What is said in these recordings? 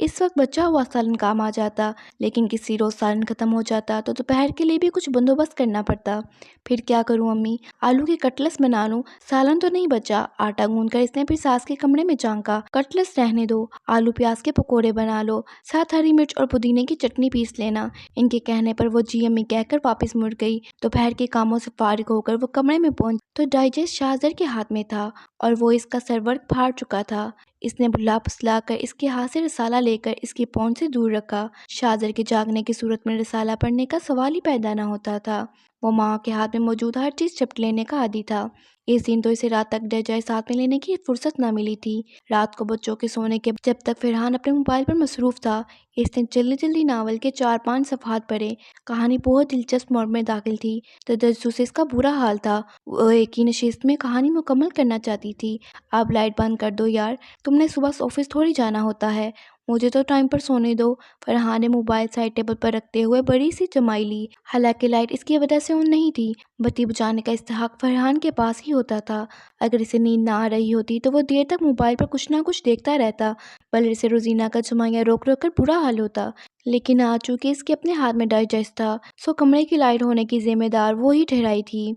اس وقت بچا ہوا سالن کام آ جاتا، لیکن کسی روز سالن ختم ہو جاتا تو دوپہر کے لیے بھی کچھ بندوبست کرنا پڑتا۔ پھر کیا کروں امی؟ آلو کے کٹلس بنا لوں؟ سالن تو نہیں بچا۔ آٹا گوندھ کر اس نے پھر ساس کے کمرے میں جھانکا۔ کٹلس رہنے دو، آلو پیاز کے پکوڑے بنا لو، ساتھ ہری مرچ اور پودینے کی چٹنی پیس لینا۔ ان کے کہنے پر وہ جی امی کہہ کر واپس مڑ گئی۔ دوپہر کے کاموں سے فارغ ہو کر وہ کمرے میں پہنچ تو ڈائجسٹ شاہزر کے ہاتھ میں تھا اور وہ اس کا سرورق پھاڑ چکا تھا۔ اس نے بھلا پھسلا کر اس کے ہاتھ سے رسالہ لے کر اس کی پہنچ سے دور رکھا۔ شاہزر کے جاگنے کی صورت میں رسالہ پڑھنے کا سوال ہی پیدا نہ ہوتا تھا۔ وہ ماں کے ہاتھ میں موجود ہر چیز چپٹ لینے کا عادی تھا۔ اس دن تو اسے رات تک ڈیجائے ساتھ میں لینے کی فرصت نہ ملی تھی۔ رات کو بچوں کے سونے کے جب تک فرحان اپنے موبائل پر مصروف تھا، اس نے جلدی جلدی ناول کے 4-5 صفحات پڑھے۔ کہانی بہت دلچسپ موڑ میں داخل تھی۔ تجسس سے اس کا برا حال تھا۔ وہ ایک ہی نشست میں کہانی مکمل کرنا چاہتی تھی۔ اب لائٹ بند کر دو یار، تم نے صبح آفس تھوڑی جانا ہوتا ہے، مجھے تو ٹائم پر سونے دو۔ فرحان نے موبائل سائڈ ٹیبل پر رکھتے ہوئے بڑی سی جمائی لی۔ حالانکہ لائٹ اس کی وجہ سے آن نہیں تھی، بتی بجانے کا استحق فرحان کے پاس ہی ہوتا تھا۔ اگر اسے نیند نہ آ رہی ہوتی تو وہ دیر تک موبائل پر کچھ نہ کچھ دیکھتا رہتا، بلکہ اسے روزینہ کا جمائیاں روک روک کر برا حال ہوتا۔ لیکن آج چونکہ اس کے اپنے ہاتھ میں ڈائجسٹ تھا، سو کمرے کی لائٹ ہونے کی ذمہ دار وہی ٹھہرائی تھی۔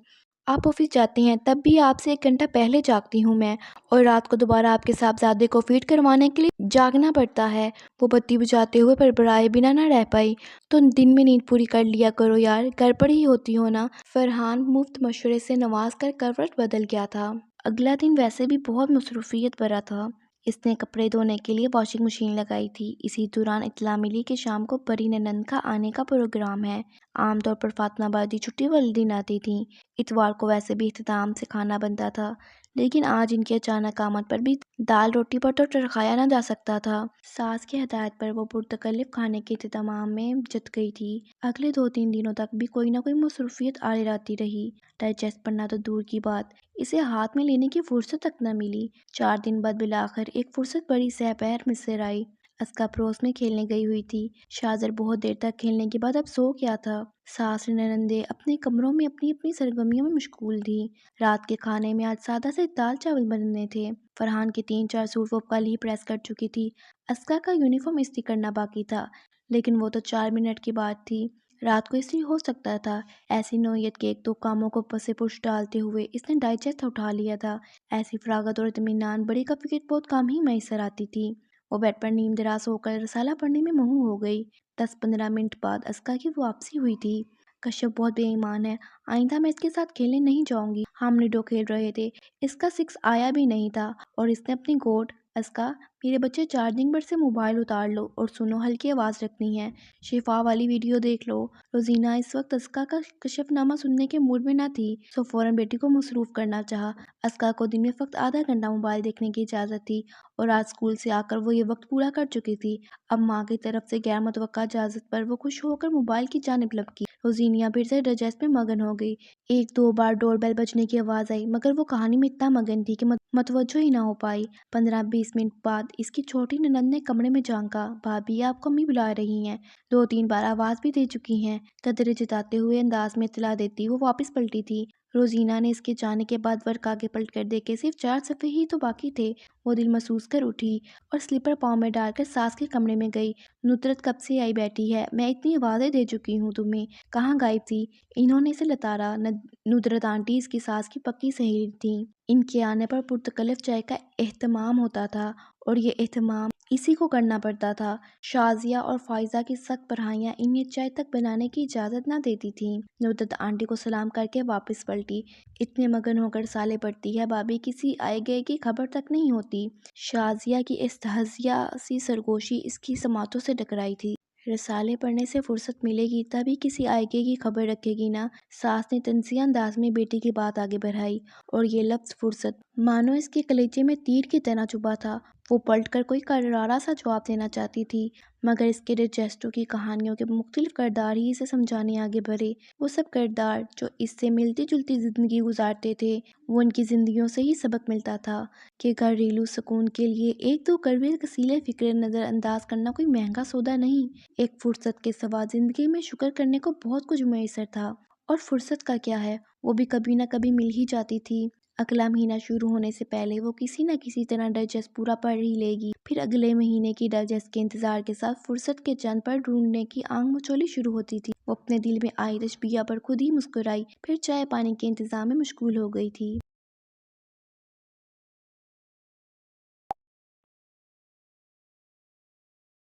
آپ آفس جاتے ہیں تب بھی آپ سے 1 گھنٹہ پہلے جاگتی ہوں میں، اور رات کو دوبارہ آپ کے صاحبزادے کو فیڈ کروانے کے لیے جاگنا پڑتا ہے۔ وہ بتی بجھاتے ہوئے بڑبڑائے بنا نہ رہ پائی۔ تو دن میں نیند پوری کر لیا کرو یار، گھر پر ہی ہوتی ہو نا۔ فرحان مفت مشورے سے نواز کر کروٹ بدل گیا تھا۔ اگلا دن ویسے بھی بہت مصروفیت بھرا تھا۔ اس نے کپڑے دھونے کے لیے واشنگ مشین لگائی تھی۔ اسی دوران اطلاع ملی کہ شام کو پری ننند کا آنے کا پروگرام ہے۔ عام طور پر فاطمہ بادی چھٹی والے دن آتی تھیں۔ اتوار کو ویسے بھی اہتمام سے کھانا بنتا تھا، لیکن آج ان کی اچانک آمد پر بھی دال روٹی پر تو ٹرکایا نہ جا سکتا تھا۔ ساس کی ہدایت پر وہ پرتکلف کھانے کے اہتمام میں جت گئی تھی۔ اگلے 2-3 دنوں تک بھی کوئی نہ کوئی مصروفیت آڑی رہتی رہی۔ ڈائجسٹ پڑھنا تو دور کی بات، اسے ہاتھ میں لینے کی فرصت تک نہ ملی۔ 4 دن بعد بالآخر ایک فرصت بڑی سہ پہر مصر آئی۔ اسکا پڑوس میں کھیلنے گئی ہوئی تھی۔ شاہزر بہت دیر تک کھیلنے کے بعد اب سو گیا تھا۔ ساس ننندیں اپنے کمروں میں اپنی اپنی سرگرمیوں میں مشغول تھیں۔ رات کے کھانے میں آج سادہ سے دال چاول بننے تھے۔ فرحان کے 3-4 سوٹ وہ کل ہی پریس کر چکی تھی۔ اسکا کا یونیفارم استری کرنا باقی تھا، لیکن وہ تو 4 منٹ کی بات تھی، رات کو استری ہو سکتا تھا۔ ایسی نوعیت کے 1-2 کاموں کو پس پش ڈالتے ہوئے اس نے ڈائجسٹ اٹھا لیا تھا۔ ایسی فراغت اور اطمینان بڑی کا فکر بہت کم ہی میسر آتی تھی۔ وہ بیڈ پر نیم دراز ہو کر رسالہ پڑھنے میں مہو ہو گئی۔ 10-15 منٹ بعد اسکا کی واپسی ہوئی تھی۔ کشف بہت بے ایمان ہے، آئندہ میں اس کے ساتھ کھیلنے نہیں جاؤں گی۔ ہم لوڈو کھیل رہے تھے، اس کا 6 آیا بھی نہیں تھا اور اس نے اپنی گوٹ اسکا، میرے بچے چارجنگ پر سے موبائل اتار لو اور سنو، ہلکی آواز رکھنی ہے، شفا والی ویڈیو دیکھ لو۔ روزینہ اس وقت اسکا کا کشف نامہ سننے کے موڈ میں نہ تھی، سو فوراً بیٹی کو مصروف کرنا چاہا۔ اسکا کو دن میں فقط آدھا گھنٹہ موبائل دیکھنے کی اجازت تھی اور آج اسکول سے آ کر وہ یہ وقت پورا کر چکی تھی۔ اب ماں کی طرف سے غیر متوقع اجازت پر وہ خوش ہو کر موبائل کی جانب لپکی۔ روزینہ پھر سے ڈائجسٹ میں مگن ہو گئی۔ 1-2 بار ڈور بیل بجنے کی آواز آئی، مگر وہ کہانی میں اتنا مگن تھی کہ متوجہ ہی نہ ہو پائی۔ 15-20 منٹ بعد اس کی چھوٹی ننند نے کمرے میں جھانکا۔ بھابھی، آپ کو امی بلا رہی ہیں۔ 2-3 بار آواز بھی دے چکی ہیں، قدرے جتاتے ہوئے انداز میں اطلاع دیتی وہ واپس پلٹی تھی۔ روزینہ نے اس کے جانے کے بعد ورق آگے پلٹ کر دیکھے، صرف 4 صفحے ہی تو باقی تھے۔ وہ دل محسوس کر اٹھی اور سلیپر پاؤں میں ڈال کر ساس کے کمرے میں گئی۔ ندرت کب سے آئی بیٹھی ہے، میں اتنی آوازیں دے چکی ہوں تمہیں، کہاں غائب تھی؟ انہوں نے اسے لتاڑا۔ ندرت آنٹی اس کی ساس کی پکی سہیلی تھیں۔ ان کے آنے پر پرتکلف چائے کا اہتمام ہوتا تھا اور یہ اہتمام اسی کو کرنا پڑتا تھا۔ شازیہ اور فائزہ کی سخت پڑھائیاں انہیں چائے تک بنانے کی اجازت نہ دیتی تھیں۔ ندرت آنٹی کو سلام کر کے واپس پلٹی۔ اتنے مگن ہو کر رسالے پڑھتی ہے بھابھی، کسی آئے گئے کی خبر تک نہیں ہوتی؟ شازیہ کی استہزاء سی سرگوشی اس کی سماعتوں سے ٹکرائی تھی۔ رسالے پڑھنے سے فرصت ملے گی تبھی کسی آئے گئے کی خبر رکھے گی نا۔ ساس نے تنزیہ انداز میں بیٹی کی بات آگے بڑھائی، اور یہ لفظ فرصت مانو اس کے کلیجے میں تیر کی طرح چبھا تھا۔ وہ پلٹ کر کوئی کرارا سا جواب دینا چاہتی تھی، مگر اس کے ڈائجسٹوں کی کہانیوں کے مختلف کردار ہی اسے سمجھانے آگے بڑھے۔ وہ سب کردار جو اس سے ملتی جلتی زندگی گزارتے تھے، وہ ان کی زندگیوں سے ہی سبق ملتا تھا کہ گھریلو سکون کے لیے 1-2 کڑوے کسیلے فکریں نظر انداز کرنا کوئی مہنگا سودا نہیں۔ ایک فرصت کے سوا زندگی میں شکر کرنے کو بہت کچھ میسر تھا، اور فرصت کا کیا ہے، وہ بھی کبھی نہ کبھی مل ہی جاتی تھی۔ اگلا مہینہ شروع ہونے سے پہلے وہ کسی نہ کسی طرح ڈائجسٹ پورا پڑھ ہی لے گی، پھر اگلے مہینے کی ڈائجسٹ کے انتظار کے ساتھ فرصت کے چند پل ڈھونڈنے کی آنکھ مچولی شروع ہوتی تھی۔ وہ اپنے دل میں آئی تشبیہ پر خود ہی مسکرائی، پھر چائے پانی کے انتظام میں مشغول ہو گئی تھی۔